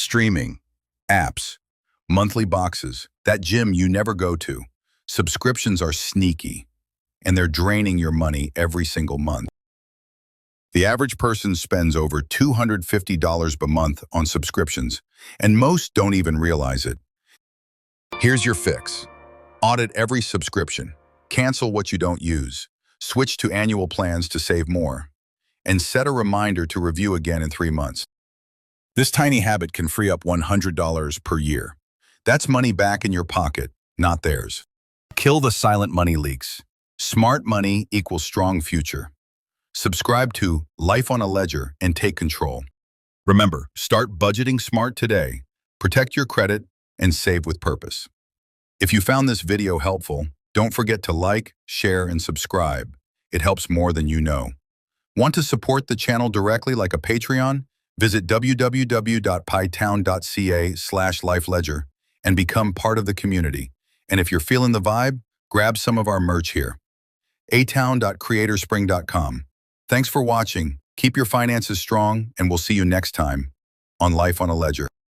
Streaming, apps, monthly boxes, that gym you never go to. Subscriptions are sneaky, and they're draining your money every single month. The average person spends over $250 per month on subscriptions, and most don't even realize it. Here's your fix. Audit every subscription. Cancel what you don't use. Switch to annual plans to save more. And set a reminder to review again in 3 months. This tiny habit can free up $100 per year. That's money back in your pocket, not theirs. Kill the silent money leaks. Smart money equals strong future. Subscribe to Life on a Ledger and take control. Remember, start budgeting smart today. Protect your credit and save with purpose. If you found this video helpful, don't forget to like, share, and subscribe. It helps more than you know. Want to support the channel directly like a Patreon? Visit www.pytown.ca/lifeledger and become part of the community. And if you're feeling the vibe, grab some of our merch here. atown.creatorspring.com. Thanks for watching. Keep your finances strong, and we'll see you next time on Life on a Ledger.